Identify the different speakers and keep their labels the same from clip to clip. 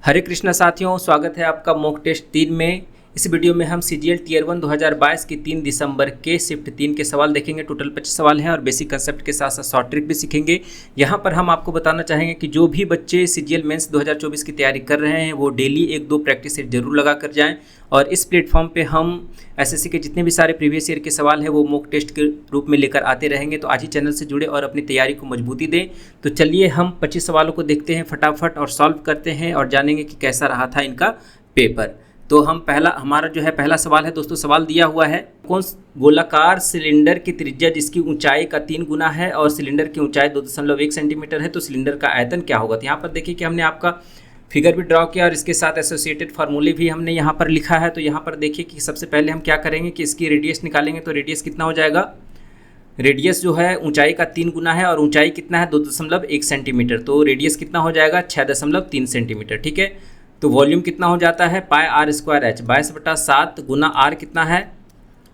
Speaker 1: हरे कृष्णा साथियों, स्वागत है आपका मॉक टेस्ट 3 में। इस वीडियो में हम सीजीएल टियर 1 2022 की 3 दिसंबर के शिफ्ट 3 के सवाल देखेंगे। टोटल 25 सवाल हैं और बेसिक कंसेप्ट के साथ साथ शॉर्ट ट्रिक भी सीखेंगे। यहाँ पर हम आपको बताना चाहेंगे कि जो भी बच्चे सीजीएल मेंस 2024 की तैयारी कर रहे हैं वो डेली 1-2 प्रैक्टिस सेट जरूर लगा कर जाएँ। और इस प्लेटफॉर्म पे हम एसएससी के जितने भी सारे प्रीवियस ईयर के सवाल हैं वो मॉक टेस्ट के रूप में लेकर आते रहेंगे। तो आज ही चैनल से जुड़े और अपनी तैयारी को मजबूती दें। तो चलिए हम 25 सवालों को देखते हैं फटाफट और सॉल्व करते हैं और जानेंगे कि कैसा रहा था इनका पेपर। तो हम पहला सवाल है दोस्तों। सवाल दिया हुआ है, कौन गोलाकार सिलेंडर की त्रिज्या जिसकी ऊंचाई का 3 गुना है और सिलेंडर की ऊंचाई 2.1 सेंटीमीटर है, तो सिलेंडर का आयतन क्या होगा। तो यहाँ पर देखिए कि हमने आपका फिगर भी ड्रॉ किया और इसके साथ एसोसिएटेड फार्मूले भी हमने यहाँ पर लिखा है। तो यहाँ पर देखिए कि सबसे पहले हम क्या करेंगे कि इसकी रेडियस निकालेंगे। तो रेडियस कितना हो जाएगा, रेडियस जो है ऊंचाई का 3 गुना है और ऊंचाई कितना है 2.1 सेंटीमीटर। तो रेडियस कितना हो जाएगा 6.3 सेंटीमीटर। ठीक है, तो वॉल्यूम कितना हो जाता है पाई आर स्क्वायर एच 22/7 गुना आर कितना है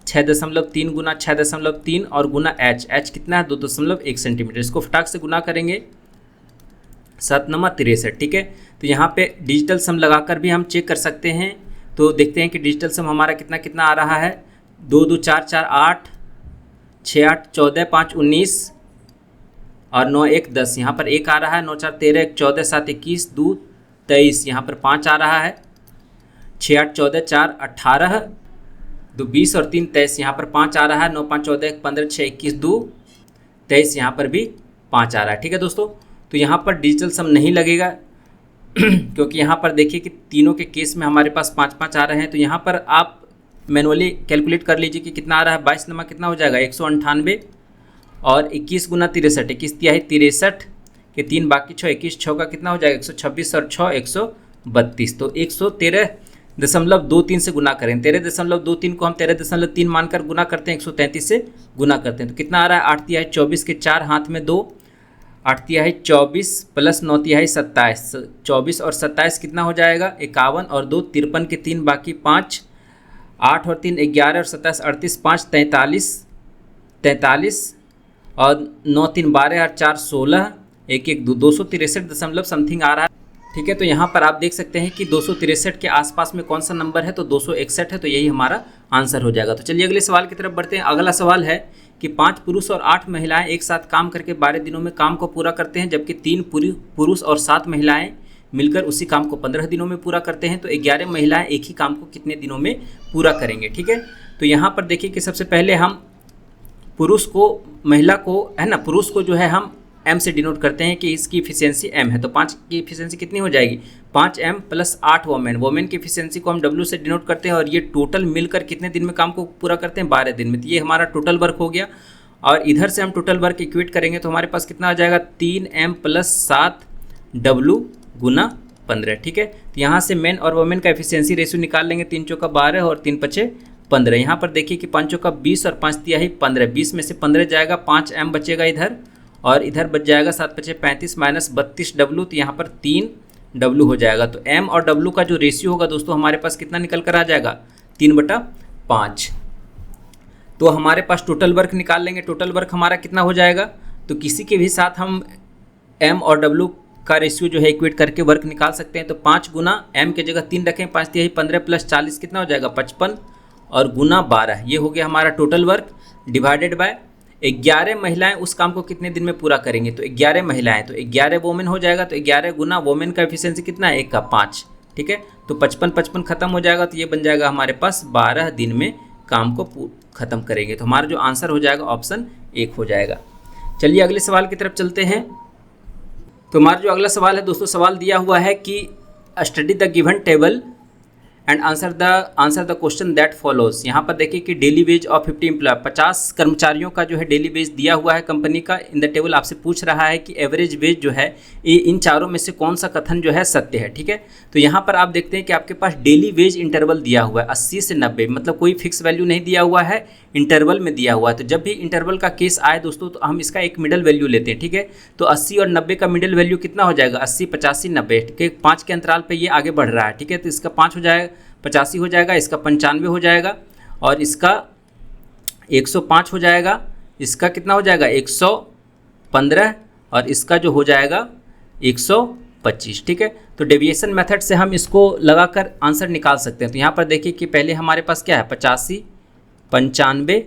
Speaker 1: 6.3 गुना 6.3 और गुना एच कितना है 2.1 सेंटीमीटर। इसको फटाक से गुना करेंगे 7×63। ठीक है, तो यहाँ पे डिजिटल सम लगाकर भी हम चेक कर सकते हैं। तो देखते हैं कि डिजिटल सम हमारा कितना कितना आ रहा है। 2 2 4 4 8 6 8 14 5 19 और 9 1 10। यहाँ पर 1 आ रहा है। 9 4 13 1 14 7 21 2 23। यहाँ पर 5 आ रहा है। 6 8 14 4 18 2 20 और 3 23। यहाँ पर 5 आ रहा है। 9 5 14 1 15 6 21 2 23। यहाँ पर भी 5 आ रहा है। ठीक है दोस्तों, तो यहाँ पर डिजिटल सम नहीं लगेगा क्योंकि यहाँ पर देखिए कि तीनों के केस में हमारे पास 5-5 आ रहे हैं। तो यहाँ पर आप मैनुअली कैलकुलेट कर लीजिए कि कितना आ रहा है। 22 नमा कितना हो जाएगा 198 और 21 गुना 63 21 तिहाई 63 के 3 बाकी 6 21 6 का कितना हो जाएगा 126 और 6 132। तो 113.23 से गुना करें। 13.23 को हम 13.3 मानकर गुना करते हैं, 133 से गुना करते हैं। तो कितना आ रहा है 8 तिहाई 24 के 4 हाथ में 2 8 तिहाई 24 प्लस 9 तिहाई 27। 24 और 27 कितना हो जाएगा 51 और 2 53 के 3 बाकी 5 8 और 3 11 और 27 38 5 43 और 9 3 12 और 4 16 1 1 2 263 समथिंग आ रहा है। ठीक है, तो यहाँ पर आप देख सकते हैं कि 263 के आसपास में कौन सा नंबर है, तो 261 है। तो यही हमारा आंसर हो जाएगा। तो चलिए अगले सवाल की तरफ बढ़ते हैं। अगला सवाल है कि 5 पुरुष और 8 महिलाएं एक साथ काम करके 12 दिनों में काम को पूरा करते हैं, जबकि 3 पुरुष और 7 महिलाएं मिलकर उसी काम को 15 दिनों में पूरा करते हैं। तो 11 महिलाएं एक ही काम को कितने दिनों में पूरा करेंगे। ठीक है, तो यहाँ पर देखिए कि सबसे पहले हम पुरुष को महिला को है ना, पुरुष को जो है हम m से डिनोट करते हैं कि इसकी इफिशियंसी m है। तो 5 की इफिशियंसी कितनी हो जाएगी 5m प्लस 8 वोमेन की इफिशियंसी को हम w से डिनोट करते हैं और ये टोटल मिलकर कितने दिन में काम को पूरा करते हैं 12 दिन में। तो ये हमारा टोटल वर्क हो गया और इधर से हम टोटल वर्क इक्वेट करेंगे तो हमारे पास कितना आ जाएगा 3m प्लस 7w गुना 15। ठीक है, तो यहाँ से मेन और वोमेन का एफिशिएंसी रेशियो निकाल लेंगे। 3 चौका 12 और 3 पचे 15। यहाँ पर देखिए कि 5 चौका 20 और 5 तिहाई 15। 20 में से 15 जाएगा, 5m बचेगा इधर और इधर बच जाएगा 7 पचे 35 माइनस 32w। तो यहाँ पर 3w हो जाएगा। तो m और w का जो रेशियो होगा दोस्तों हमारे पास कितना निकल कर आ जाएगा 3/5। तो हमारे पास टोटल वर्क निकाल लेंगे। टोटल वर्क हमारा कितना हो जाएगा, तो किसी के भी साथ हम m और w का रेशियो जो है इक्वेट करके वर्क निकाल सकते हैं। तो 5 गुना m की जगह 3 रखें, 5 तिहाई 15 प्लस 40 कितना हो जाएगा 55 और गुना 12। ये हो गया हमारा टोटल वर्क डिवाइडेड बाय 11 महिलाएं उस काम को कितने दिन में पूरा करेंगे। तो 11 महिलाएं तो 11 वोमेन हो जाएगा। तो 11 गुना वोमेन का एफिशिएंसी कितना है 1 का 5। ठीक है, तो 55 खत्म हो जाएगा। तो ये बन जाएगा हमारे पास 12 दिन में काम को ख़त्म करेंगे। तो हमारा जो आंसर हो जाएगा ऑप्शन 1 हो जाएगा। चलिए अगले सवाल की तरफ चलते हैं। तो हमारा जो अगला सवाल है दोस्तों, सवाल दिया हुआ है कि study the given table and answer the question that follows. यहाँ पर देखिए कि डेली वेज ऑफ 50 एम्प्लॉय 50 कर्मचारियों का जो है डेली वेज दिया हुआ है कंपनी का। इन द टेबल आपसे पूछ रहा है कि एवरेज वेज जो है ये इन चारों में से कौन सा कथन जो है सत्य है। ठीक है, तो यहाँ पर आप देखते हैं कि आपके पास डेली वेज इंटरवल दिया हुआ है 80 से 90, मतलब कोई फिक्स वैल्यू नहीं दिया हुआ है, इंटरवल में दिया हुआ है। तो जब भी इंटरवल का केस आए दोस्तों तो हम इसका एक मिडल वैल्यू लेते हैं। ठीक है, तो 80 और 90 का मिडल वैल्यू कितना हो जाएगा 80 85 90 के 5 के अंतराल पे ये आगे बढ़ रहा है। ठीक है, तो इसका 5 हो जाएगा 85 हो जाएगा, इसका 95 हो जाएगा और इसका 105 हो जाएगा, इसका कितना हो जाएगा 115 और इसका जो हो जाएगा 100 25। ठीक है, तो डेविएशन मेथड से हम इसको लगाकर आंसर निकाल सकते हैं। तो यहाँ पर देखिए कि पहले हमारे पास क्या है, 85, 95,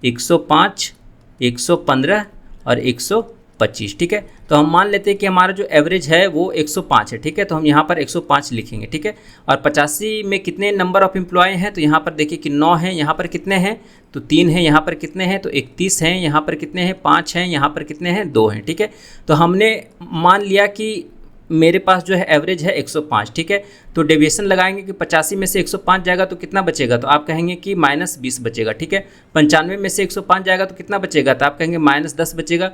Speaker 1: 105, 115 और 125। ठीक है, तो हम मान लेते हैं कि हमारा जो एवरेज है वो 105 है। ठीक है, तो हम यहाँ पर 105 लिखेंगे। ठीक है, और 85 में कितने नंबर ऑफ एम्प्लॉय हैं, तो यहाँ पर देखिए कि 9 हैं, यहाँ पर कितने हैं तो 3 हैं, यहाँ पर कितने हैं तो 31 हैं, यहाँ पर कितने हैं 5 हैं, यहाँ पर कितने हैं 2 हैं। ठीक है, तो हमने मान लिया कि मेरे पास जो है एवरेज है 105। ठीक है, तो डेविएशन लगाएंगे कि 85 में से 105 जाएगा तो कितना बचेगा, तो आप कहेंगे कि -20 बचेगा। ठीक है, 95 में से 105 जाएगा तो कितना बचेगा, तो आप कहेंगे -10 बचेगा।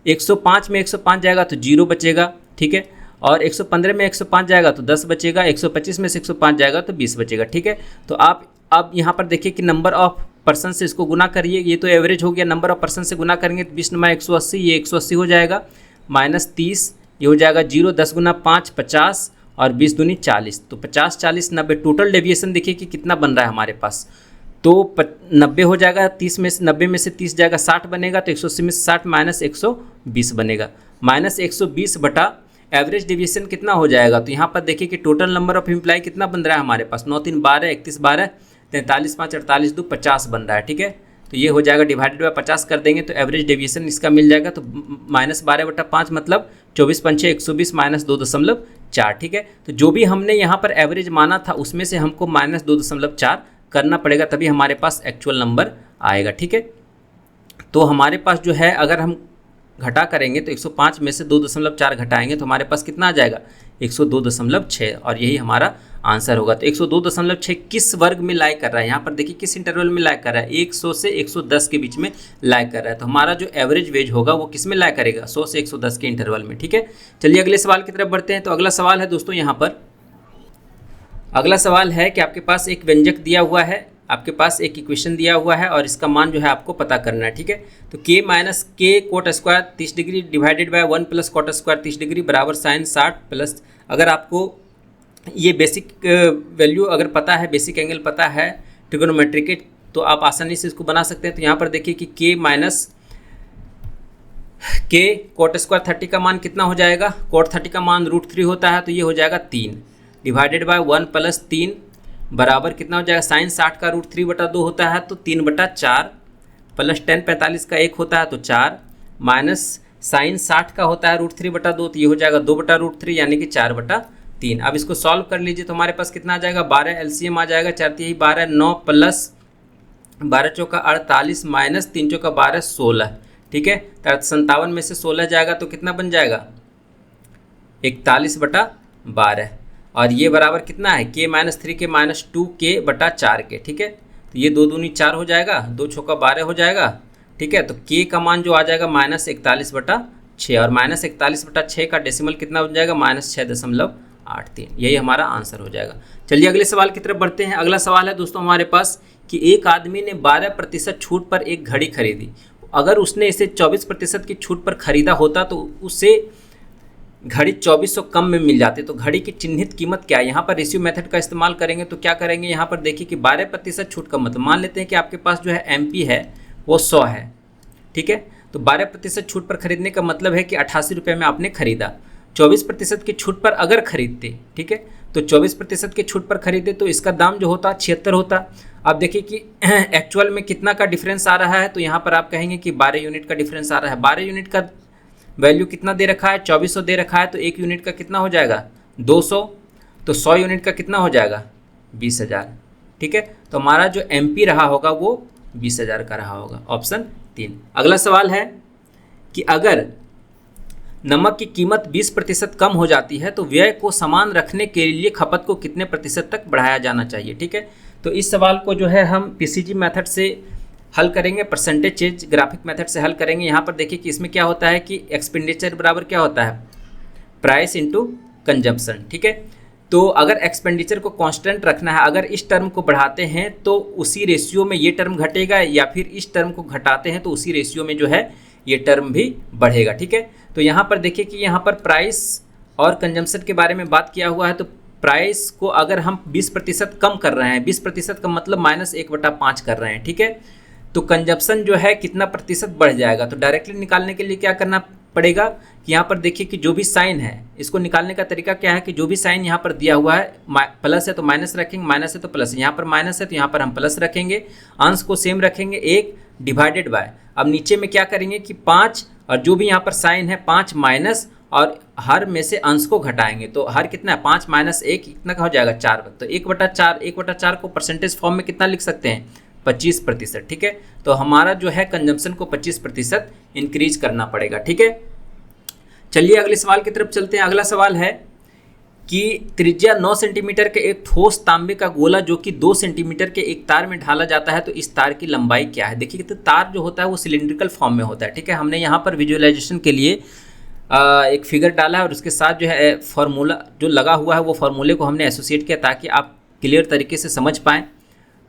Speaker 1: 105 में 105 जाएगा तो 0 बचेगा। ठीक है, और 115 में 105 जाएगा तो 10 बचेगा। 125 में से 105 जाएगा तो 20 बचेगा। ठीक है, तो आप अब यहाँ पर देखिए कि नंबर ऑफ पर्सन से इसको गुना करिए। ये तो एवरेज हो गया, नंबर ऑफ पर्सन से गुना करेंगे तो 20 × 180, ये 180 हो जाएगा, -30 ये हो जाएगा 0, 10 × 5 50 और 20 दूनी 40। तो 50, 40, 90 टोटल डेविएशन देखिए कि कितना बन रहा है हमारे पास, तो 90 हो जाएगा। 30 में से 90 में से 30 जाएगा 60 बनेगा, तो 180 में से 60 -120 बनेगा। -120 बटा एवरेज डेविएशन कितना हो जाएगा, तो यहाँ पर देखिए कि टोटल नंबर ऑफ एम्प्लॉय कितना बन रहा है हमारे पास, 9 3 12, 31 12, 43 5 48 2 50 बन रहा है। ठीक है, तो ये हो जाएगा डिवाइडेड बाय 50 कर देंगे तो एवरेज डेविएशन इसका मिल जाएगा, तो -12/5 मतलब 24 पंचे 120 -2.4। ठीक है, तो जो भी हमने यहाँ पर एवरेज माना था उसमें से हमको -2.4 करना पड़ेगा, तभी हमारे पास एक्चुअल नंबर आएगा। ठीक है, तो हमारे पास जो है अगर हम घटा करेंगे तो 105 में से 2.4 घटाएंगे तो हमारे पास कितना आ जाएगा, 102.6, और यही हमारा आंसर होगा। तो 102.6 किस वर्ग में लाई कर रहा है, यहाँ पर देखिए किस इंटरवल में लाई कर रहा है, 100 से 110 के बीच में लाई कर रहा है। तो हमारा जो एवरेज वेज होगा वो किस में लाई करेगा, 100 से 110 के इंटरवल में। ठीक है, चलिए अगले सवाल की तरफ बढ़ते हैं। तो अगला सवाल है दोस्तों, यहाँ पर अगला सवाल है कि आपके पास एक व्यंजक दिया हुआ है, आपके पास एक इक्वेशन दिया हुआ है और इसका मान जो है आपको पता करना है। ठीक है, तो k - k coat square 30 degree divided by 1 + coat square 30 degree बराबर साइन 60 प्लस, अगर आपको ये बेसिक वैल्यू अगर पता है, बेसिक एंगल पता है ट्रिगोनोमेट्री के, तो आप आसानी से इसको बना सकते हैं। तो यहाँ पर देखिए कि k - k कोट स्क्वायर 30 का मान कितना हो जाएगा, कोट 30 का मान √3 होता है, तो ये हो जाएगा 3 डिवाइडेड बाय 1 + 3 बराबर कितना हो जाएगा, साइन 60 का √3/2 होता है तो 3/4 प्लस tan 45 का 1 होता है तो 4 माइनस साइन 60 का होता है √3/2 तो ये हो जाएगा 2/√3 यानी कि 4/3। अब इसको सॉल्व कर लीजिए तो हमारे पास कितना आ जाएगा, 12 LCM आ जाएगा, 4 3 12 9 प्लस 12 चौका 48 माइनस 3 चौका 12 16। ठीक है, 57 में से 16 जाएगा तो कितना बन जाएगा, 41/12, और ये बराबर कितना है, k - 3 के -2k/4 के। ठीक है, तो ये 2 दूनी 4 हो जाएगा, 2 चौका 12 हो जाएगा। ठीक है, तो k का मान जो आ जाएगा -41/6, और -41/6 का डेसिमल कितना बन जाएगा, -6.83। यही हमारा आंसर हो जाएगा। चलिए अगले सवाल की तरफ बढ़ते हैं। अगला सवाल है दोस्तों हमारे पास कि एक आदमी ने 12% छूट पर एक घड़ी खरीदी, अगर उसने इसे 24% की छूट पर खरीदा होता तो उसे घड़ी 2400 कम में मिल जाती, तो घड़ी की चिन्हित कीमत क्या है। यहाँ पर रेशियो मेथड का इस्तेमाल करेंगे तो क्या करेंगे, यहाँ पर देखिए कि 12% छूट का मतलब, मान लेते हैं कि आपके पास जो है MP है वो 100 है। ठीक है, तो 12% छूट पर खरीदने का मतलब है कि 88 रुपये में आपने खरीदा। 24% की छूट पर अगर खरीदते, ठीक है, तो 24% की छूट पर खरीदे तो इसका दाम जो होता 76 होता। अब देखिए कि एक्चुअल में कितना का डिफरेंस आ रहा है, तो यहाँ पर आप कहेंगे कि 12 यूनिट का डिफरेंस आ रहा है। 12 यूनिट का वैल्यू कितना दे रखा है, 2400 दे रखा है, तो 1 यूनिट का कितना हो जाएगा 200, तो 100 यूनिट का कितना हो जाएगा 20,000। ठीक है, तो हमारा जो MP रहा होगा वो 20,000 का रहा होगा, ऑप्शन 3। अगला सवाल है कि अगर नमक की कीमत 20% कम हो जाती है तो व्यय को समान रखने के लिए खपत को कितने प्रतिशत तक बढ़ाया जाना चाहिए। ठीक है, तो इस सवाल को जो है हम PCG मेथड से हल करेंगे, परसेंटेज चेंज ग्राफिक मेथड से हल करेंगे। यहाँ पर देखिए कि इसमें क्या होता है कि एक्सपेंडिचर बराबर क्या होता है, प्राइस इनटू कंजम्पशन। ठीक है, तो अगर एक्सपेंडिचर को कांस्टेंट रखना है, अगर इस टर्म को बढ़ाते हैं तो उसी रेशियो में ये टर्म घटेगा, या फिर इस टर्म को घटाते हैं तो उसी रेशियो में जो है ये टर्म भी बढ़ेगा। ठीक है, तो यहाँ पर देखिए कि यहाँ पर प्राइस और कंजम्पशन के बारे में बात किया हुआ है, तो प्राइस को अगर हम 20% कम कर रहे हैं, 20% का मतलब -1/5 कर रहे हैं। ठीक है, तो कंजप्शन जो है कितना प्रतिशत बढ़ जाएगा, तो डायरेक्टली निकालने के लिए क्या करना पड़ेगा कि यहाँ पर देखिए कि जो भी साइन है इसको निकालने का तरीका क्या है कि जो भी साइन यहाँ पर दिया हुआ है, प्लस है तो माइनस रखेंगे, माइनस है तो प्लस, यहाँ पर माइनस है तो यहाँ पर हम प्लस रखेंगे, अंश को सेम रखेंगे 1 डिवाइडेड बाय, अब नीचे में क्या करेंगे कि 5 और जो भी यहाँ पर साइन है 5 माइनस और हर में से अंश को घटाएंगे, तो हर कितना है 5 माइनस 1 कितना का हो जाएगा 4, तो 1/4 को परसेंटेज फॉर्म में कितना लिख सकते हैं 25%। ठीक है, तो हमारा जो है कंजम्पशन को 25% इंक्रीज करना पड़ेगा। ठीक है, चलिए अगले सवाल की तरफ चलते हैं। अगला सवाल है कि त्रिज्या 9 सेंटीमीटर के एक ठोस तांबे का गोला जो कि 2 सेंटीमीटर के एक तार में ढाला जाता है, तो इस तार की लंबाई क्या है। देखिए तो तार जो होता है वो सिलिंड्रिकल फॉर्म में होता है। ठीक है, हमने यहाँ पर विजुअलाइजेशन के लिए एक फिगर डाला है और उसके साथ जो है फार्मूला जो लगा हुआ है वो फार्मूले को हमने एसोसिएट किया ताकि आप क्लियर तरीके से समझ पाएँ।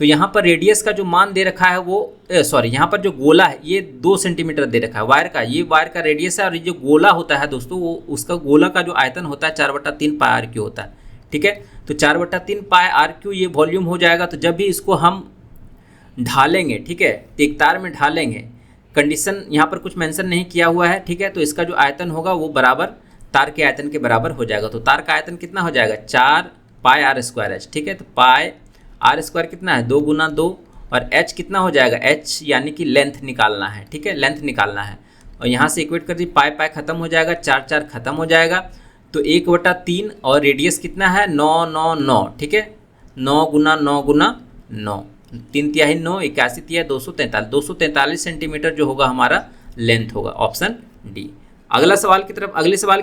Speaker 1: तो यहाँ पर रेडियस का जो मान दे रखा है वो यहाँ पर जो गोला है ये 2 सेंटीमीटर दे रखा है वायर का, ये वायर का रेडियस है, और ये जो गोला होता है दोस्तों वो उसका गोला का जो आयतन होता है 4/3 पाई आर क्यू होता है। ठीक है, तो 4/3 पाई आर क्यू ये वॉल्यूम हो जाएगा। तो जब भी इसको हम ढालेंगे, ठीक है, तो एक तार में ढालेंगे, कंडीशन यहाँ पर कुछ मेंशन नहीं किया हुआ है। ठीक है, तो इसका जो आयतन होगा वो बराबर तार के आयतन के बराबर हो जाएगा। तो तार का आयतन कितना हो जाएगा 4 पाई आर स्क्वायर एच। ठीक है, तो पाई आर स्क्वायर कितना है 2 × 2 और एच कितना हो जाएगा एच यानी कि लेंथ निकालना है। ठीक है, लेंथ निकालना है और यहाँ से इक्वेट कर दी, पाई पाई खत्म हो जाएगा, 4 4 खत्म हो जाएगा, तो 1/3 और रेडियस कितना है 9 9 9। ठीक है, 9 × 9 × 9, 3 तिहाई 9, 81 तिहाई 243, 243 सेंटीमीटर जो होगा हमारा लेंथ होगा, ऑप्शन डी। अगले सवाल की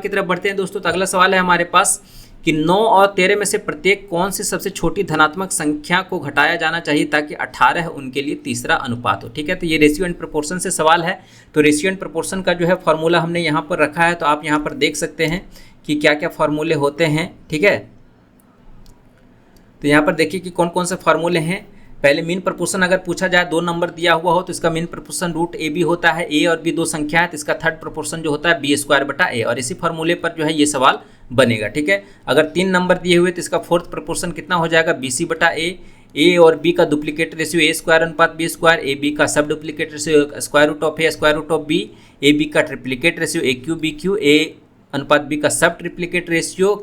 Speaker 1: तरफ बढ़ते हैं दोस्तों। तो अगला सवाल है हमारे पास कि 9 और 13 में से प्रत्येक कौन सी सबसे छोटी धनात्मक संख्या को घटाया जाना चाहिए ताकि 18 उनके लिए तीसरा अनुपात हो। ठीक है, तो ये रेशियो एंड प्रोपोर्शन से सवाल है। तो रेशियो एंड प्रोपोर्शन का जो है फॉर्मूला हमने यहाँ पर रखा है, तो आप यहाँ पर देख सकते हैं कि क्या क्या फॉर्मूले होते हैं। ठीक है, तो यहाँ पर देखिए कि कौन कौन से फॉर्मूले हैं। पहले मीन प्रपोर्शन अगर पूछा जाए, 2 नंबर दिया हुआ हो तो इसका मीन प्रपोर्शन √AB होता है, A और B 2 संख्या है तो इसका थर्ड प्रपोर्शन जो होता है B² A, और इसी फार्मूले पर जो है ये सवाल बनेगा। ठीक है, अगर 3 नंबर दिए हुए तो इसका फोर्थ प्रपोर्शन कितना हो जाएगा BC/A, A और B का डुप्लीकेट रेशियो A² AB का सब डुप्लीकेट रेशियो √A/√B, AB का ट्रिप्लीकेट रेशियो AQ/BQ, A/B का सब ट्रिप्लीकेट रेशियो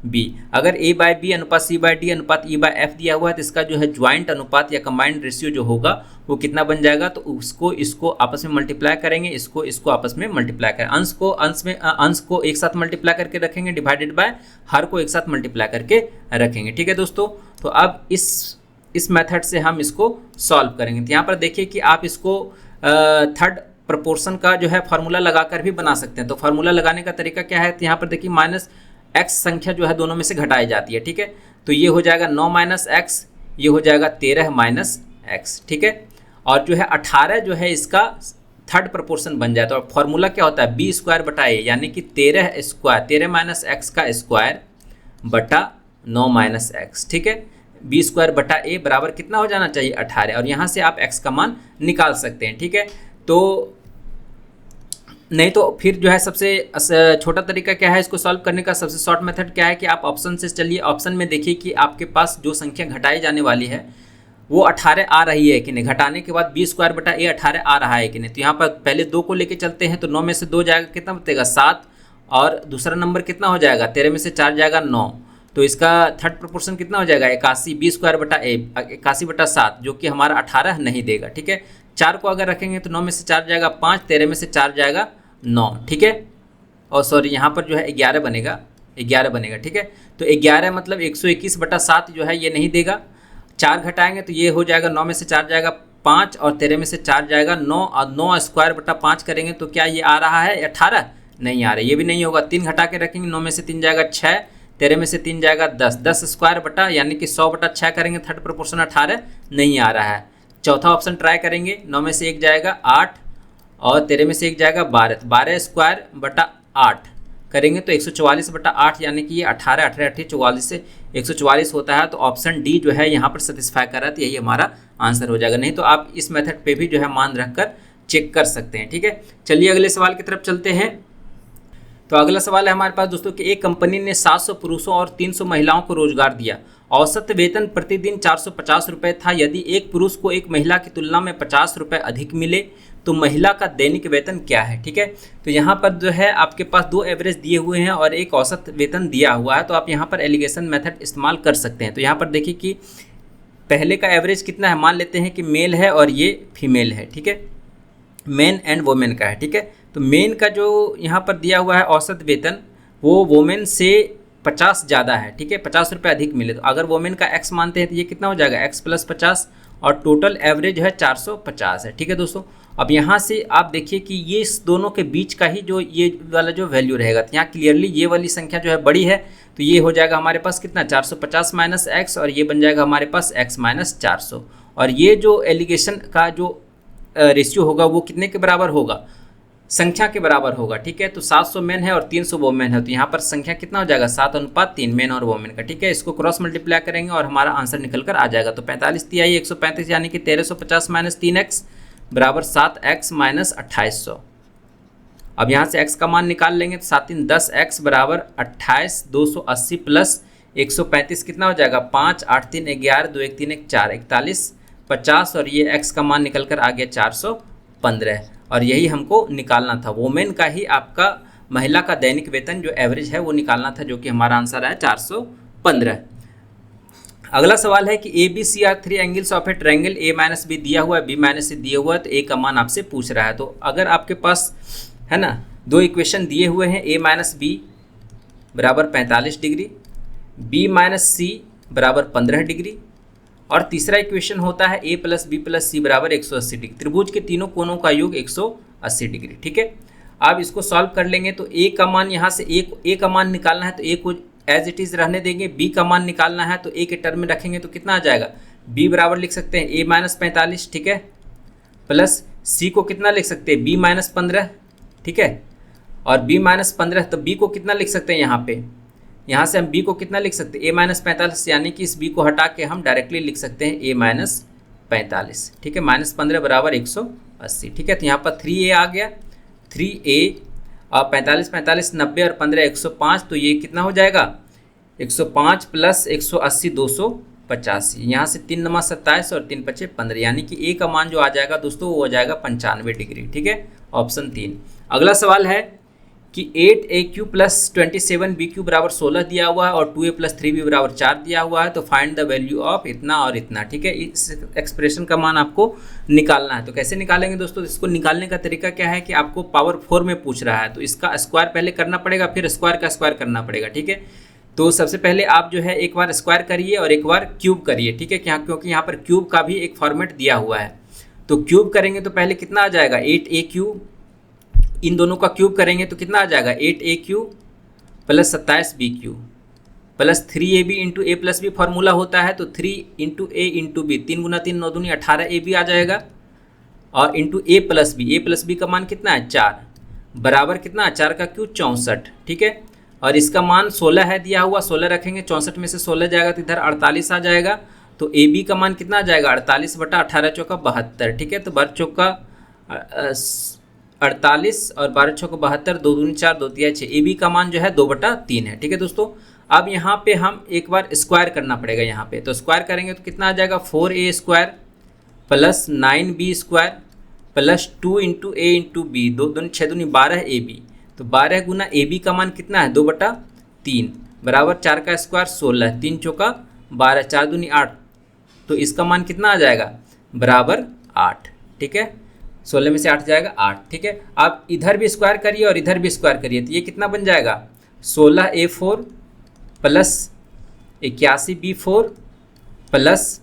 Speaker 1: (A/B। अगर A/B C/D E/F दिया हुआ है तो इसका जो है ज्वाइंट अनुपात या कंबाइंड रेशियो जो होगा वो कितना बन जाएगा, तो उसको इसको आपस में मल्टीप्लाई करेंगे, इसको आपस में मल्टीप्लाई करें, अंश को एक साथ मल्टीप्लाई करके रखेंगे, डिवाइडेड बाय हर को एक साथ मल्टीप्लाई करके रखेंगे। ठीक है दोस्तों, तो अब इस मेथड से हम इसको सॉल्व करेंगे। तो यहाँ पर देखिए कि आप इसको थर्ड प्रपोर्शन का जो है फार्मूला लगाकर भी बना सकते हैं। तो फार्मूला लगाने का तरीका क्या है, तो यहाँ पर देखिए -x संख्या जो है दोनों में से घटाई जाती है। ठीक है, तो ये हो जाएगा 9 - x, ये हो जाएगा 13 - x। ठीक है, और जो है 18 जो है इसका थर्ड प्रपोर्शन बन जाता है। तो फार्मूला क्या होता है B² A, यानी कि 13 - x का स्क्वायर बटा 9 - x। ठीक है, B² A बराबर कितना हो जाना चाहिए 18, और यहाँ से आप x का मान निकाल सकते हैं। ठीक है, तो नहीं तो फिर जो है सबसे छोटा तरीका क्या है इसको सॉल्व करने का, सबसे शॉर्ट मेथड क्या है कि आप ऑप्शन से चलिए। ऑप्शन में देखिए कि आपके पास जो संख्या घटाई जाने वाली है वो 18 आ रही है कि नहीं, घटाने के बाद B² A 18 आ रहा है कि नहीं। तो यहाँ पर पहले 2 को लेके चलते हैं, तो 9 में से 2 जाएगा कितना बचेगा 7, और दूसरा नंबर कितना हो जाएगा 13 में से 4 जाएगा 9, तो इसका थर्ड प्रोपोर्शन कितना हो जाएगा 81, B² A 81/7 जो कि हमारा 18 नहीं देगा। ठीक है, 4 को अगर रखेंगे तो 9 में से 4 जाएगा 5, 13 में से 4 जाएगा 9। ठीक है, और सॉरी यहाँ पर जो है 11 बनेगा। ठीक है, तो 11 मतलब 121/7 जो है ये नहीं देगा। 4 घटाएंगे तो ये हो जाएगा 9 में से 4 जाएगा 5 और 13 में से 4 जाएगा 9, और 9² 5 करेंगे तो क्या ये आ रहा है 18, नहीं आ रहा है, ये भी नहीं होगा। 3 घटा के रखेंगे, 9 में से 3 जाएगा 6, 13 में से 3 जाएगा 10, 10² यानी कि 100/6 करेंगे, थर्ड प्रोपोर्शन 18 नहीं आ रहा है। चौथा ऑप्शन ट्राई करेंगे, 9 में से 1 जाएगा 8 और 13 में से 1 जाएगा 12, 12² करेंगे तो 144/8 यानी कि ये 18 18 18 44 से 144 होता है। तो ऑप्शन डी जो है यहाँ पर सेटिस्फाई कर रहा है, तो यही हमारा आंसर हो जाएगा। नहीं तो आप इस मेथड पे भी जो है मान रखकर चेक कर सकते हैं। ठीक है, चलिए अगले सवाल की तरफ चलते हैं। तो अगला सवाल है हमारे पास दोस्तों कि एक कंपनी ने 700 पुरुषों और 300 महिलाओं को रोजगार दिया। औसत वेतन प्रतिदिन 450 रुपये था। यदि एक पुरुष को एक महिला की तुलना में 50 रुपये अधिक मिले तो महिला का दैनिक वेतन क्या है। ठीक है, तो यहाँ पर जो है आपके पास दो एवरेज दिए हुए हैं और एक औसत वेतन दिया हुआ है, तो आप यहाँ पर एलिगेशन मेथड इस्तेमाल कर सकते हैं। तो यहाँ पर देखिए कि पहले का एवरेज कितना है, मान लेते हैं कि मेल है और ये फीमेल है। ठीक है, मेन एंड वोमेन का है। ठीक है, तो मेन का जो यहाँ पर दिया हुआ है औसत वेतन वो वोमेन से 50 ज़्यादा है। ठीक है, 50 रुपये अधिक मिले, तो अगर वोमेन का एक्स मानते हैं तो ये कितना हो जाएगा x + 50 और टोटल एवरेज है 450 है। ठीक है दोस्तों, अब यहाँ से आप देखिए कि ये इस दोनों के बीच का ही जो ये वाला जो वैल्यू रहेगा, तो यहाँ क्लियरली ये वाली संख्या जो है बड़ी है, तो ये हो जाएगा हमारे पास कितना 450 माइनस एक्स और ये बन जाएगा हमारे पास x - 400। और ये जो एलिगेशन का जो रेशियो होगा वो कितने के बराबर होगा, संख्या के बराबर होगा। ठीक है, तो 700 मेन है और 300 वोमेन है, तो यहाँ पर संख्या कितना हो जाएगा 7:3 मेन और वोमेन का। ठीक है, इसको क्रॉस मल्टीप्लाई करेंगे और हमारा आंसर निकल कर आ जाएगा। तो 45 तिहाई 135 यानी कि 1350 - 3x बराबर 7x - 2800। अब यहाँ से x का मान निकाल लेंगे तो 7 × 10x बराबर 28, 280 प्लस 135 कितना हो जाएगा 5, 8 3 11, 2 1 3 1 4, 41, 50 और ये x का मान निकल कर आ गया 415। और यही हमको निकालना था, वोमेन का ही आपका महिला का दैनिक वेतन जो एवरेज है वो निकालना था, जो कि हमारा आंसर है 415। अगला सवाल है कि ABC are 3 angles of a triangle A - B दिया हुआ है, B - C दिया हुआ है, तो A का मान आपसे पूछ रहा है। तो अगर आपके पास है ना दो इक्वेशन दिए हुए हैं, A - B बराबर 45 डिग्री, B - C बराबर 15 डिग्री और तीसरा इक्वेशन होता है A + B + C बराबर 180 डिग्री। त्रिभुज के तीनों कोनों का योग 180 डिग्री। ठीक है, आप इसको सॉल्व कर लेंगे तो A का मान यहाँ से A का मान निकालना है तो A को एज इट इज़ रहने देंगे, B का मान निकालना है तो A के टर्म में रखेंगे तो कितना आ जाएगा, B बराबर लिख सकते हैं A - 45। ठीक है, प्लस C को कितना लिख सकते हैं B - 15। ठीक है, और B - 15 तो B को कितना लिख सकते हैं यहाँ से हम B को कितना लिख सकते हैं A - 45, यानी कि इस B को हटा के हम डायरेक्टली लिख सकते हैं A - 45। ठीक है, -15 बराबर 180। ठीक है, तो यहाँ पर 3A आ गया, 3A और 45 45 90 और 15 105, तो ये कितना हो जाएगा 105 प्लस 180 285। यहाँ से 3 × 27 और 3 × 5 15, यानी कि A का मान जो आ जाएगा दोस्तों वो हो जाएगा 95 डिग्री। ठीक है, ऑप्शन 3। अगला सवाल है कि 8AQ + 27BQ बराबर 16 दिया हुआ है और 2A + 3B बराबर 4 दिया हुआ है, तो फाइंड द वैल्यू ऑफ इतना और इतना। ठीक है, इस एक्सप्रेशन का मान आपको निकालना है। तो कैसे निकालेंगे दोस्तों, इसको निकालने का तरीका क्या है कि आपको पावर 4 में पूछ रहा है, तो इसका स्क्वायर पहले करना पड़ेगा, फिर स्क्वायर का स्क्वायर करना पड़ेगा। ठीक है, तो सबसे पहले आप जो है एक बार स्क्वायर करिए और एक बार क्यूब करिए। ठीक है, क्योंकि यहाँ पर क्यूब का भी एक फॉर्मेट दिया हुआ है, तो क्यूब करेंगे तो पहले कितना आ जाएगा 8AQ, इन दोनों का क्यूब करेंगे तो कितना आ जाएगा 8AQ + 27BQ plus 3AB × A + B formula होता है, तो 3 × A × B, 3 × 3 9 दूनी 18AB आ जाएगा और इंटू A + B का मान कितना है 4 बराबर कितना 4 का क्यूब 64। ठीक है, और इसका मान 16 है दिया हुआ, 16 रखेंगे, 64 में से 16 जाएगा तो इधर 48 आ जाएगा, तो AB का मान कितना आ जाएगा 48 बटा 18 चौका 72। ठीक है, तो 12 चौका 48 और 12 चौका 72, 2 दूनी 4, 2 तिया 6, AB का मान जो है 2/3 है। ठीक है दोस्तों, अब यहाँ पे हम एक बार स्क्वायर करना पड़ेगा यहाँ पे, तो स्क्वायर करेंगे तो कितना आ जाएगा 4A² plus 9B² plus 2 × A × B, 2 दूनी 6 दूनी 12 AB, तो 12 गुना AB का मान कितना है 2/3 बराबर 4 का स्क्वायर 16, 3 चौका 12, 4 दूनी 8, तो इसका मान कितना आ जाएगा बराबर 8। ठीक है, 16 में से 8 जाएगा 8। ठीक है, आप इधर भी स्क्वायर करिए और इधर भी स्क्वायर करिए, तो ये कितना बन जाएगा 16A4 plus 81B4 plus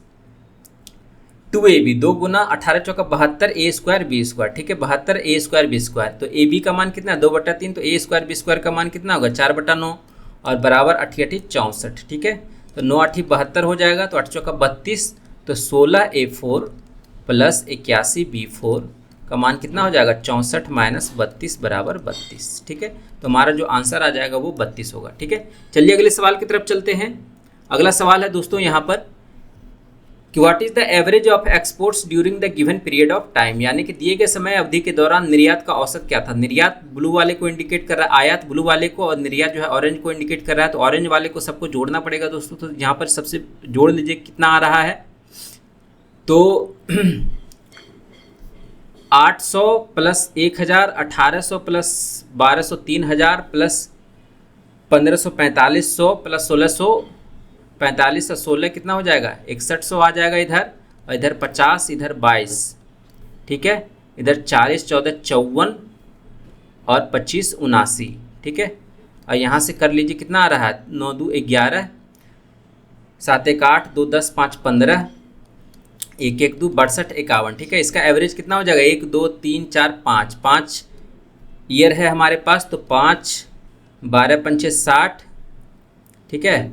Speaker 1: 2AB, 2 गुना 18 चौका 72 A² B²। ठीक है, 72 A² B², तो AB का मान कितना 2/3, तो A² B² का मान कितना होगा 4/9 और बराबर 8 × 8 = 64। ठीक है, तो 9 × 8 = 72 हो जाएगा, तो 8 चौका 32, तो 16A4 प्लस 81B4 का मान कितना हो जाएगा 64 - 32 बराबर 32। ठीक है, तो हमारा जो आंसर आ जाएगा वो 32 होगा। ठीक है, चलिए अगले सवाल की तरफ चलते हैं। अगला सवाल है दोस्तों यहाँ पर कि what is the average of exports during the given period of time, यानी कि दिए गए समय अवधि के दौरान निर्यात का औसत क्या था। निर्यात ब्लू वाले को इंडिकेट कर रहा है, आयात ब्लू वाले को, और निर्यात जो है ऑरेंज को इंडिकेट कर रहा है। तो ऑरेंज वाले को सबको जोड़ना पड़ेगा दोस्तों। तो यहाँ पर सबसे जोड़ लीजिए कितना आ रहा है, तो 800 प्लस 1000, 1800 प्लस 1200, 3000 प्लस 1500, 4500 प्लस 1645 और 16 कितना हो जाएगा, 6100 आ जाएगा इधर, और इधर 50, इधर 22, ठीक है। इधर 40, 14, 54 और 25, 79, ठीक है। और यहाँ से कर लीजिए कितना आ रहा है, 9 2 11, 7 1 8, 2 10, 5 15, 1 1 2 62, 51, ठीक है। इसका एवरेज कितना हो जाएगा, 1 2 3 4 5, 5 ईयर है हमारे पास, तो 5 12 पंचे 60, ठीक है,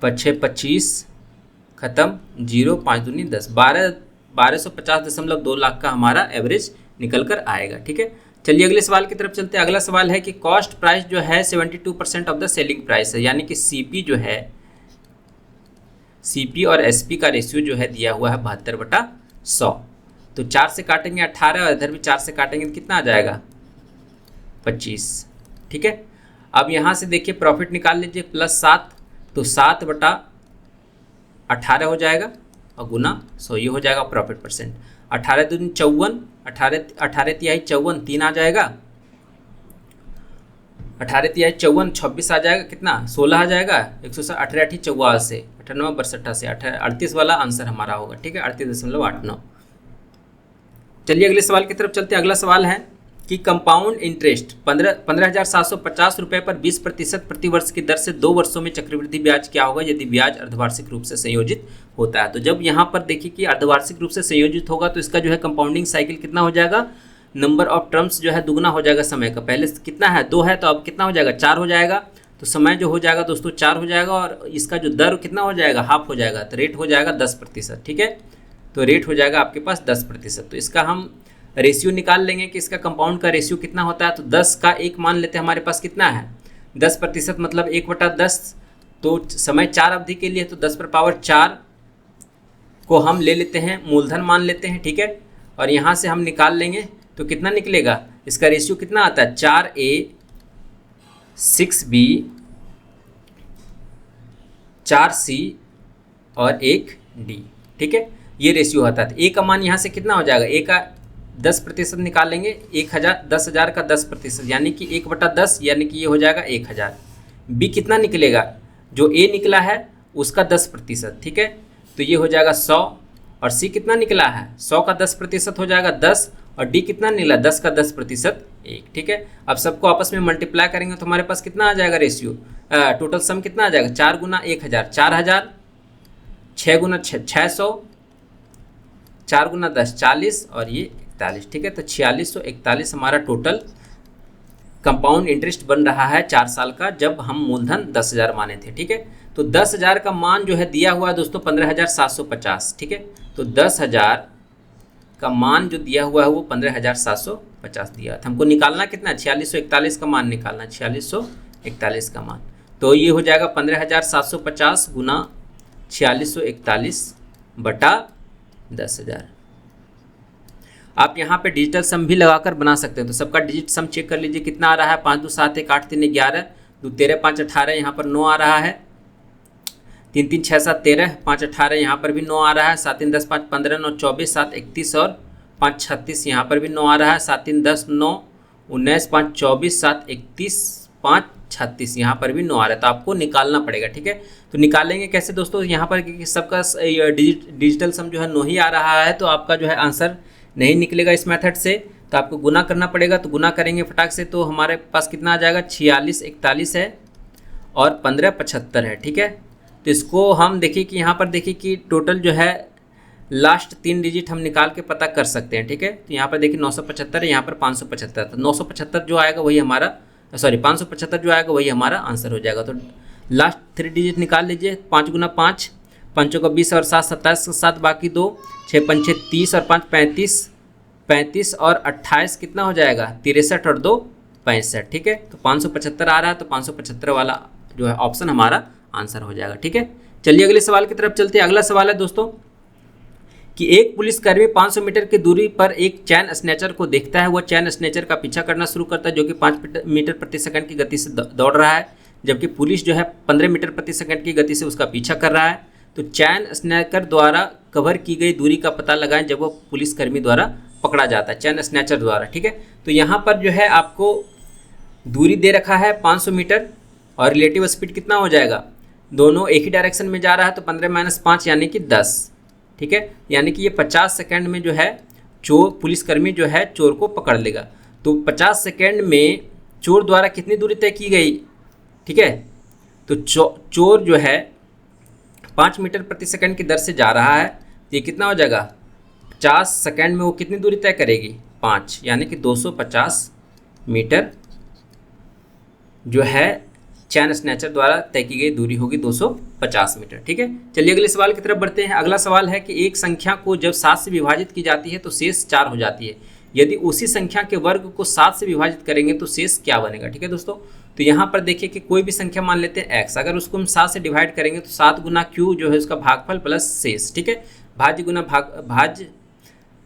Speaker 1: 5 25 खत्म, 0 5 दूनी 10, 1250.2 लाख का हमारा एवरेज निकल कर आएगा, ठीक है। चलिए अगले सवाल की तरफ चलते हैं। अगला सवाल है कि कॉस्ट प्राइस जो है 72% ऑफ द सेलिंग प्राइस है, यानी कि सीपी जो है, सीपी और एसपी का रेशियो जो है दिया हुआ है 72/100। तो 4 से काटेंगे 18, और इधर भी 4 से काटेंगे तो कितना आ जाएगा, 25, ठीक है। अब यहाँ से देखिए प्रॉफिट निकाल लीजिए, +7, तो 7/18 हो जाएगा, और गुना 100 ये हो जाएगा प्रॉफिट परसेंट। 18 दूनी 54, 18 तिहाई 54, 3 आ जाएगा, 18 तिहाई 54, 26 आ जाएगा, कितना 16 आ जाएगा, 118 18 44 से 98 62 से 38 वाला आंसर हमारा होगा, ठीक है, 38.89। चलिए अगले सवाल की तरफ चलते हैं। अगला सवाल है कि कंपाउंड इंटरेस्ट 15,750 रुपये पर 20% प्रति वर्ष की दर से 2 वर्षों में चक्रवृद्धि ब्याज क्या होगा यदि ब्याज अर्धवार्षिक रूप से संयोजित होता है। तो जब यहाँ पर देखिए कि अर्धवार्षिक रूप से संयोजित होगा तो इसका जो है कंपाउंडिंग साइकिल कितना हो जाएगा, नंबर ऑफ टर्म्स जो है दुगना हो जाएगा समय का। पहले कितना है 2 है, तो अब कितना हो जाएगा 4 हो जाएगा। तो समय जो हो जाएगा दोस्तों 4 हो जाएगा, और इसका जो दर कितना हो जाएगा, हाफ हो जाएगा। तो रेट हो जाएगा 10%, ठीक है। तो रेट हो जाएगा आपके पास 10%। तो इसका हम रेशियो निकाल लेंगे कि इसका कंपाउंड का रेशियो कितना होता है। तो 10 का 1 मान लेते हैं, हमारे पास कितना है 10% मतलब 1/10। तो समय 4 अवधि के लिए, तो 10⁴ को हम ले लेते हैं, मूलधन मान लेते हैं, ठीक है। और यहाँ से हम निकाल लेंगे तो कितना निकलेगा, इसका रेशियो कितना आता है 4A 6B 4C और 1D, ठीक है। ये रेशियो आता है। ए का मान यहाँ से कितना हो जाएगा, ए का 10% निकालेंगे, 10,000 का 10%, यानी कि 1/10, यानी कि ये हो जाएगा 1000। बी कितना निकलेगा, जो ए निकला है उसका 10%, ठीक है। तो ये हो जाएगा 100। और सी कितना निकला है, 100 का 10% हो जाएगा 10, और डी कितना निकला 10 का 10% 1, ठीक है। अब सबको आपस में मल्टीप्लाई करेंगे तो हमारे पास कितना आ जाएगा रेशियो, टोटल सम कितना आ जाएगा, 4 गुना 1000 4000, 6 गुना 600, 4 गुना 10 40, और ये 41, ठीक है। तो 4641 हमारा टोटल कंपाउंड इंटरेस्ट बन रहा है 4 साल का, जब हम मूलधन 10,000 माने थे, ठीक है। तो 10,000 का मान जो है दिया हुआ है दोस्तों 15,750, ठीक है। तो 10,000 का मान जो दिया हुआ है वो 15,750 दिया था। हमको निकालना कितना, 4641 का मान निकालना, 4641 का मान। तो ये हो जाएगा 15,750 गुना 4641 बटा 10,000। आप यहाँ पे डिजिटल सम भी लगाकर बना सकते हैं। तो सबका डिजिट सम चेक कर लीजिए कितना आ रहा है, 5 2 7 1 8 3 11, 2 13 5 18, यहाँ पर 9 आ रहा है, 3 3 6 7 13, 5 18, यहाँ पर भी 9 आ रहा है, 7 3 10 5 15 9 24, 7 31 और 5 36, यहाँ पर भी 9 आ रहा है, 7 3 10 9 19 5 24, 7 31 5 36, यहाँ पर भी 9 आ रहा है। तो आपको निकालना पड़ेगा, ठीक है। तो निकालेंगे कैसे दोस्तों, यहाँ पर सबका डिजिटल सम जो है 9 ही आ रहा है, तो आपका जो है आंसर नहीं निकलेगा इस मेथड से। तो आपको गुना करना पड़ेगा। तो गुना करेंगे फटाक से, तो हमारे पास कितना आ जाएगा, 4641 है और 1575 है, ठीक है। तो इसको हम देखिए कि यहाँ पर देखिए कि टोटल जो है लास्ट 3 डिजिट हम निकाल के पता कर सकते हैं, ठीक है। तो यहाँ पर देखिए 975 है, यहाँ पर 575, तो 975 जो आएगा वही हमारा, सॉरी 575 जो आएगा वही हमारा आंसर हो जाएगा। तो लास्ट 3 डिजिट निकाल लीजिए, 5 गुना 5, 5 का 20 और 7 27, 7 बाकी 2, 6 5 30 और 5 35, 35 और 28 कितना हो जाएगा 63 और 2 65, ठीक है। तो 575 आ रहा है, तो 575 वाला जो है ऑप्शन हमारा आंसर हो जाएगा, ठीक है। चलिए अगले सवाल की तरफ चलते हैं। अगला सवाल है दोस्तों कि एक पुलिसकर्मी 500 मीटर की दूरी पर एक चैन स्नैचर को देखता है। वह चैन स्नैचर का पीछा करना शुरू करता है जो कि 5 मीटर प्रति सेकंड की गति से दौड़ रहा है, जबकि पुलिस जो है 15 मीटर प्रति सेकंड की गति से उसका पीछा कर रहा है। तो चैन स्नैचर द्वारा कवर की गई दूरी का पता लगाएं जब वह पुलिसकर्मी द्वारा पकड़ा जाता है, चैन स्नैचर द्वारा। ठीक है, तो यहाँ पर जो है आपको दूरी दे रखा है 500 मीटर और रिलेटिव स्पीड कितना हो जाएगा, दोनों एक ही डायरेक्शन में जा रहा है तो 15 - 5 यानी कि 10। ठीक है, यानी कि ये 50 सेकंड में जो है चोर पुलिसकर्मी जो है चोर को पकड़ लेगा। तो 50 सेकंड में चोर द्वारा कितनी दूरी तय की गई। ठीक है, तो चोर जो है 5 मीटर प्रति सेकंड की दर से जा रहा है, ये कितना हो जाएगा 50 सेकंड में वो कितनी दूरी तय करेगी 5, यानी कि 250 मीटर जो है चैन स्नैचर द्वारा तय की गई दूरी होगी 250 मीटर। ठीक है, चलिए अगले सवाल की तरफ बढ़ते हैं। अगला सवाल है कि एक संख्या को जब 7 से विभाजित की जाती है तो शेष 4 हो जाती है। यदि उसी संख्या के वर्ग को 7 से विभाजित करेंगे तो शेष क्या बनेगा। ठीक है दोस्तों, तो यहाँ पर देखिए कि कोई भी संख्या मान लेते हैं x, अगर उसको हम 7 से डिवाइड करेंगे तो 7 गुना q जो है उसका भागफल प्लस शेष। ठीक है, भाज्य गुना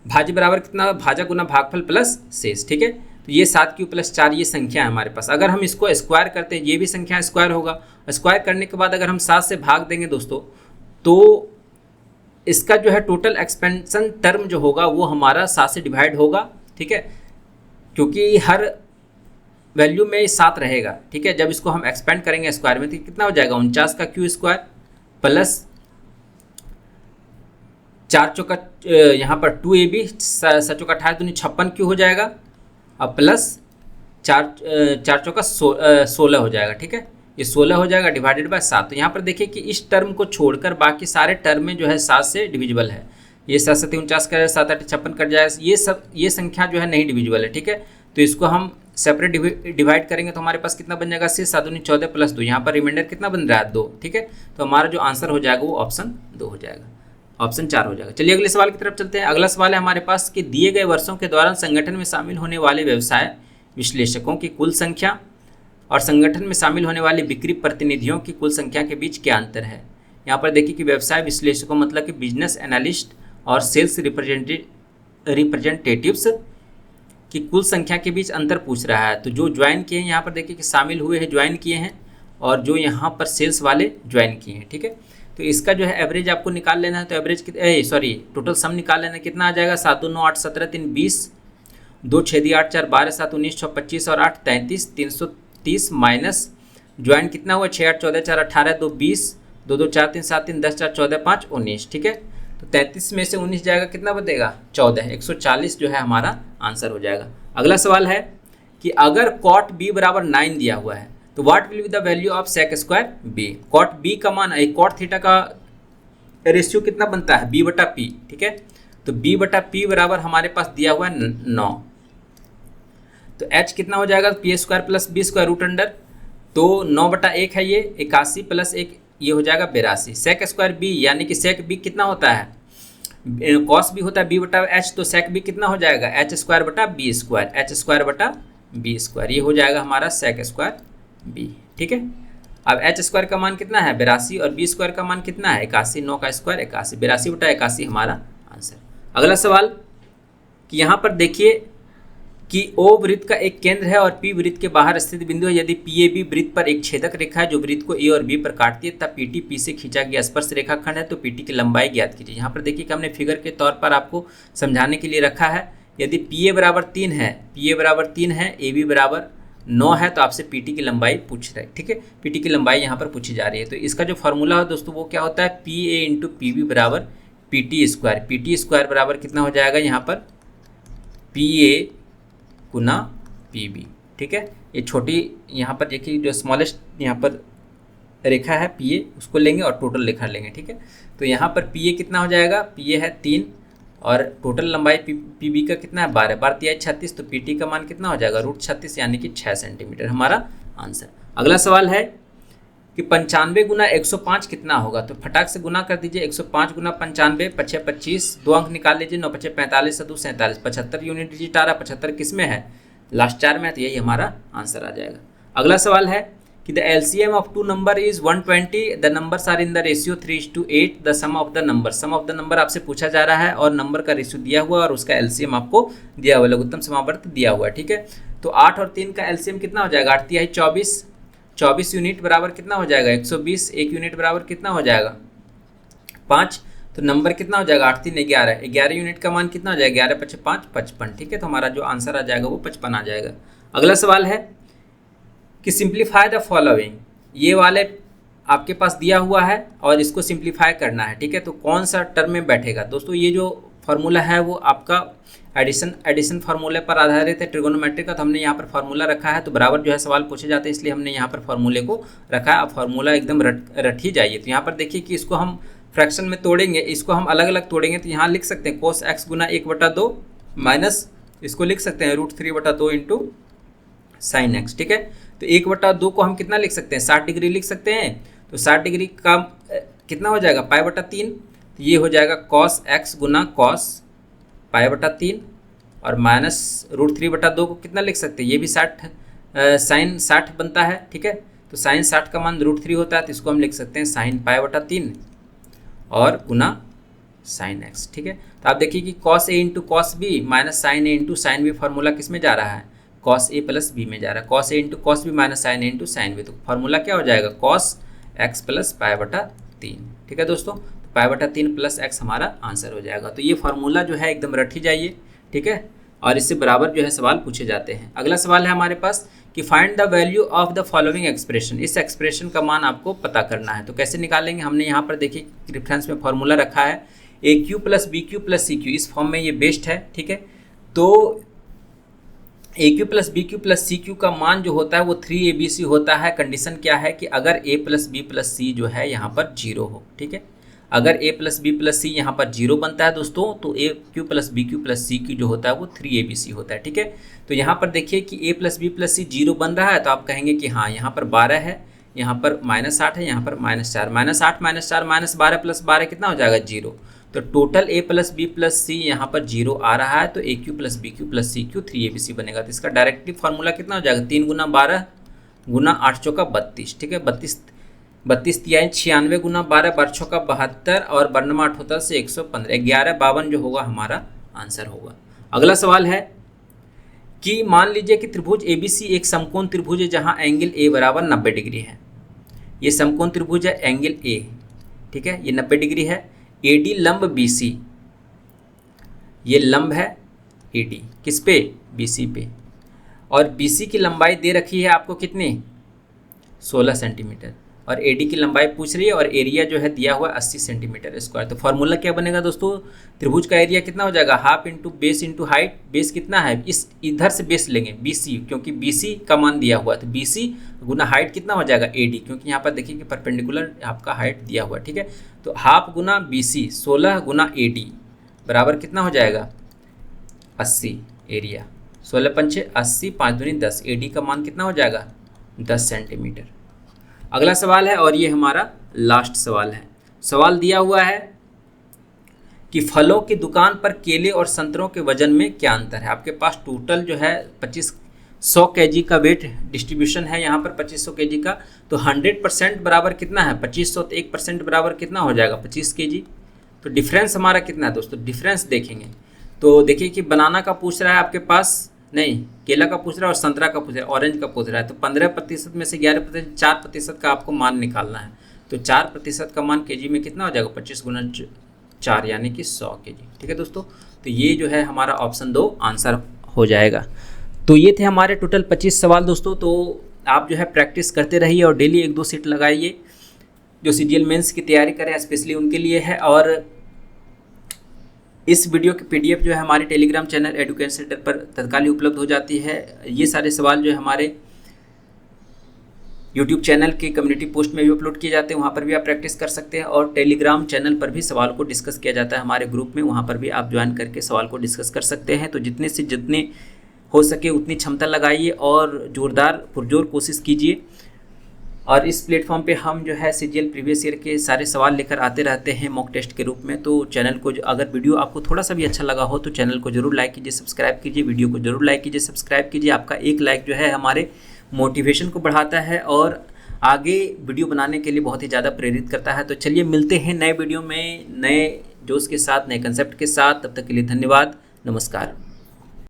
Speaker 1: भाज्य बराबर कितना, भाजा गुना भागफल प्लस शेष। ठीक है, तो ये 7q + 4 ये संख्या है हमारे पास। अगर हम इसको स्क्वायर करते हैं, ये भी संख्या स्क्वायर होगा। स्क्वायर करने के बाद अगर हम 7 से भाग देंगे दोस्तों तो इसका जो है टोटल एक्सपेंशन टर्म जो होगा वो हमारा 7 से डिवाइड होगा। ठीक है, क्योंकि हर वैल्यू में 7 रहेगा। ठीक है, जब इसको हम एक्सपेंड करेंगे स्क्वायर में तो कितना हो जाएगा 49 का q स्क्वायर प्लस 4 चौका यहाँ पर 2ab 7 चौका 28 दूनी 56q हो जाएगा अब प्लस 4 चौका 16 हो जाएगा। ठीक है, ये 16 हो जाएगा डिवाइडेड बाय 7। तो यहाँ पर देखिए कि इस टर्म को छोड़कर बाकी सारे टर्म में जो है 7 से डिविजिबल है। ये 7 7 49 कर 7 8 56 कट जाएगा, ये संख्या जो है नहीं डिविजिबल है। ठीक है, तो इसको हम सेपरेट डिवाइड करेंगे तो हमारे पास कितना बन जाएगा 6 7 दूनी 14 प्लस 2, यहाँ पर रिमाइंडर कितना बन रहा है 2। ठीक है, तो हमारा जो आंसर हो जाएगा वो ऑप्शन 2 हो जाएगा, ऑप्शन 4 हो जाएगा। चलिए अगले सवाल की तरफ चलते हैं। अगला सवाल है हमारे पास कि दिए गए वर्षों के दौरान संगठन में शामिल होने वाले व्यवसाय विश्लेषकों की कुल संख्या और संगठन में शामिल होने वाले बिक्री प्रतिनिधियों की कुल संख्या के बीच क्या अंतर है। यहाँ पर देखिए कि व्यवसाय विश्लेषकों मतलब कि बिजनेस एनालिस्ट और सेल्स रिप्रेजेंटेटिव्स की कुल संख्या के बीच अंतर पूछ रहा है। तो जो ज्वाइन किए हैं यहाँ पर देखिए कि शामिल हुए हैं ज्वाइन किए हैं, और जो यहाँ पर सेल्स वाले ज्वाइन किए हैं। ठीक है, तो इसका जो है एवरेज आपको निकाल लेना है। तो एवरेज टोटल सम निकाल लेना, कितना आ जाएगा 7 2 9 8 17 3 20 2 6 दी 8 4 12 7 19 6 25 और 8 33 330 माइनस ज्वाइन कितना हुआ 6 8 14 4 18 2 20 2 2 4 3 7 3 10 4 14 5 19। ठीक है, तो 33 में से 19 जाएगा कितना बचेगा 14, 140 जो है हमारा आंसर हो जाएगा। अगला सवाल है कि अगर कॉट b बराबर 9 दिया हुआ है तो what will be the value of sec square b। Cot b का मान कॉट थीटा का रेशियो कितना बनता है b/p। ठीक है, तो b/p बराबर हमारे पास दिया हुआ है 9, तो h कितना हो जाएगा p² + b² रूट अंडर, तो 9/1 है ये 81 प्लस 1 ये हो जाएगा 82। सेक स्क्वायर b यानी कि सेक b कितना होता है कॉस b होता है b/h, तो सेक b कितना हो जाएगा h²/b², ये हो जाएगा हमारा सेक स्क्वायर b। ठीक है, अब h² का मान कितना है 82 और b² का मान कितना है 81, 9 का स्क्वायर 81, 82/81 हमारा आंसर। अगला सवाल कि यहाँ पर देखिए कि O वृत्त का एक केंद्र है और P वृत्त के बाहर स्थित बिंदु है। यदि PAB वृत्त पर एक छेदक रेखा है जो वृत्त को A और B पर काटती है, तब PT P से खींचा गया स्पर्श रेखाखंड है, तो PT की लंबाई ज्ञात कीजिए। यहाँ पर देखिए कि हमने फिगर के तौर पर आपको समझाने के लिए रखा है। यदि PA बराबर 3 है AB बराबर 9 है तो आपसे PT की लंबाई पूछ रहा है। ठीक है, PT की लंबाई यहाँ पर पूछी जा रही है। तो इसका जो फॉर्मूला है दोस्तों वो क्या होता है PA × PB बराबर PT² बराबर कितना हो जाएगा यहाँ पर PA गुना PB। ठीक है, ये छोटी यहाँ पर देखिए जो स्मॉलेस्ट यहाँ पर रेखा है PA उसको लेंगे और टोटल रेखा लेंगे। ठीक है, तो यहाँ पर PA कितना हो जाएगा PA है 3 और टोटल लंबाई PB का कितना है 12 12 3 36, तो PT का मान कितना हो जाएगा √36 यानी कि 6 सेंटीमीटर हमारा आंसर। अगला सवाल है कि 95 गुना 105 कितना होगा। तो फटाक से गुना कर दीजिए 105 गुना 95 5 25, 2 अंक निकाल लीजिए 9 5 45 7 47, 75 यूनिट डिजिट आ रहा, 75 किस में है लास्ट 4 में, तो यही हमारा आंसर आ जाएगा। अगला सवाल है कि the LCM of two number is 120, the numbers are in the ratio 3:8, the sum of the number आपसे पूछा जा रहा है और नंबर का रेशियो दिया हुआ और उसका एलसीएम आपको दिया हुआ, लघुत्तम समावर्त दिया हुआ है। ठीक है, तो 8 और 3 का एलसीएम कितना हो जाएगा, 8 तिहाई 24, 24 यूनिट बराबर कितना हो जाएगा 120, 1 यूनिट बराबर कितना हो जाएगा 5, तो नंबर कितना हो जाएगा 8 3 11, 11 यूनिट का मान कितना हो जाएगा 11 5 5 55। ठीक है, तो हमारा जो आंसर आ जाएगा वो 55 आ जाएगा। अगला सवाल है कि सिंप्लीफाई द फॉलोइंग, ये वाले आपके पास दिया हुआ है और इसको सिंप्लीफाई करना है। ठीक है, तो कौन सा टर्म में बैठेगा दोस्तों, ये जो फार्मूला है वो आपका एडिशन फार्मूले पर आधारित है ट्रिगोनोमेट्री का, तो हमने यहाँ पर फार्मूला रखा है, तो बराबर जो है सवाल पूछे जाते हैं इसलिए हमने यहाँ पर फार्मूले को रखा है। अब फार्मूला एकदम रट ही जाइए। तो यहाँ पर देखिए कि इसको हम फ्रैक्शन में तोड़ेंगे, इसको हम अलग अलग तोड़ेंगे, तो यहाँ लिख सकते हैं cos x गुना 1/2 माइनस इसको लिख सकते हैं √3/2 इंटू साइन एक्स। ठीक है, तो 1/2 को हम कितना लिख सकते हैं 60 डिग्री लिख सकते हैं, तो 60 डिग्री का कितना हो जाएगा π/3, तो ये हो जाएगा cos x गुना cos π/3 और माइनस √3/2 को कितना लिख सकते हैं, ये भी 60 साइन 60 बनता है। ठीक है, तो साइन 60 का मान √3 होता है, तो इसको हम लिख सकते हैं साइन π/3 और गुना साइन एक्स। ठीक है, तो आप देखिए कि cos a into cos B minus sine A into sine B formula किस में जा रहा है cos a प्लस बी में जा रहा है, cos a into cos B minus sine A into sine B, तो फार्मूला क्या हो जाएगा cos x प्लस π/3। ठीक है दोस्तों, तो π/3 प्लस x हमारा आंसर हो जाएगा। तो ये फार्मूला जो है एकदम रट ही जाइए। ठीक है, और इससे बराबर जो है सवाल पूछे जाते हैं। अगला सवाल है हमारे पास कि find the value of the following expression, इस एक्सप्रेशन का मान आपको पता करना है। तो कैसे निकालेंगे, हमने यहाँ पर देखिए रेफरेंस में फॉर्मूला रखा है AQ plus BQ plus CQ, इस फॉर्म में ये बेस्ट है। ठीक है, तो AQ plus BQ plus CQ का मान जो होता है वो 3ABC होता है। कंडीशन क्या है कि अगर A plus B plus C जो है यहाँ पर 0 हो। ठीक है, अगर A plus B plus C यहाँ पर 0 बनता है दोस्तों, तो AQ plus BQ plus CQ जो होता है वो 3ABC होता है। ठीक है, तो यहाँ पर देखिए कि A plus B plus C 0 बन रहा है, तो आप कहेंगे कि हाँ यहाँ पर 12 है, यहाँ पर -8 है, यहाँ पर -4, -8 -4 -12 प्लस 12 कितना हो जाएगा 0, तो total A plus B plus C यहाँ पर 0 आ रहा है, तो AQ plus BQ plus CQ 3ABC बनेगा। तो इसका डायरेक्टली फार्मूला कितना हो जाएगा 3 गुना 12 गुना 8 चौका 32। ठीक है, 32 तिहाई 96 गुना 12 12 चौका 72 और 8 होता से 115, 1152 जो होगा हमारा आंसर होगा। अगला सवाल है कि मान लीजिए कि त्रिभुज ABC एक समकोण त्रिभुज है जहाँ एंगल A बराबर 90 डिग्री है। ये समकोण त्रिभुज है एंगल A, ठीक है, ये 90 डिग्री है। AD लंब BC, ये लंब है AD किस पे BC पे, और BC की लंबाई दे रखी है आपको कितनी 16 सेंटीमीटर, और AD की लंबाई पूछ रही है और एरिया जो है दिया हुआ 80 सेंटीमीटर स्क्वायर। तो फार्मूला क्या बनेगा दोस्तों, त्रिभुज का एरिया कितना हो जाएगा half into base into height, base कितना है इस इधर से बेस लेंगे BC, क्योंकि BC का मान दिया हुआ है, तो BC गुना हाइट कितना हो जाएगा AD, क्योंकि यहाँ पर देखिए कि परपेंडिकुलर आपका हाइट दिया हुआ है। ठीक है, तो हाफ गुना BC 16 गुना AD बराबर कितना हो जाएगा 80, एरिया 16 पंचे 80, 5 दूनी 10, AD का मान कितना हो जाएगा 10 सेंटीमीटर। अगला सवाल है और ये हमारा लास्ट सवाल है। सवाल दिया हुआ है कि फलों की दुकान पर केले और संतरों के वजन में क्या अंतर है। आपके पास टोटल जो है 100 kg का वेट डिस्ट्रीब्यूशन है यहाँ पर 2500 kg का, तो 100% बराबर कितना है 2500, तो 1% बराबर कितना हो जाएगा 25 kg। तो डिफरेंस हमारा कितना है दोस्तों, डिफरेंस देखेंगे तो देखिए कि बनाना का पूछ रहा है आपके पास, नहीं केला का पूछ रहा है और संतरा का पूछ रहा है, ऑरेंज का पूछ रहा है, तो 15% में से 11% 4% का आपको मान निकालना है। तो 4% का मान केजी में कितना हो जाएगा 25 गुना 4 यानी कि 100 kg। ठीक है दोस्तों, तो ये जो है हमारा ऑप्शन 2 आंसर हो जाएगा। तो ये थे हमारे टोटल 25 सवाल दोस्तों। तो आप जो है प्रैक्टिस करते रहिए और डेली 1-2 सेट लगाइए। जो CGL मेंस की तैयारी करें स्पेशली उनके लिए है। और इस वीडियो की PDF जो है हमारे टेलीग्राम चैनल एडुकेशन सेंटर पर तत्काल ही उपलब्ध हो जाती है। ये सारे सवाल जो है हमारे यूट्यूब चैनल के कम्युनिटी पोस्ट में भी अपलोड किए जाते हैं, वहाँ पर भी आप प्रैक्टिस कर सकते हैं। और टेलीग्राम चैनल पर भी सवाल को डिस्कस किया जाता है हमारे ग्रुप में, वहाँ पर भी आप ज्वाइन करके सवाल को डिस्कस कर सकते हैं। तो जितने से जितने हो सके उतनी क्षमता लगाइए और ज़ोरदार पुरजोर कोशिश कीजिए। और इस प्लेटफॉर्म पे हम जो है CGL प्रीवियस ईयर के सारे सवाल लेकर आते रहते हैं मॉक टेस्ट के रूप में। तो चैनल को अगर वीडियो आपको थोड़ा सा भी अच्छा लगा हो तो चैनल को जरूर लाइक कीजिए, सब्सक्राइब कीजिए, वीडियो को जरूर लाइक कीजिए, सब्सक्राइब कीजिए। आपका एक लाइक जो है हमारे मोटिवेशन को बढ़ाता है और आगे वीडियो बनाने के लिए बहुत ही ज़्यादा प्रेरित करता है। तो चलिए मिलते हैं नए वीडियो में नए जोश के साथ, नए कंसेप्ट के साथ। तब तक के लिए धन्यवाद, नमस्कार।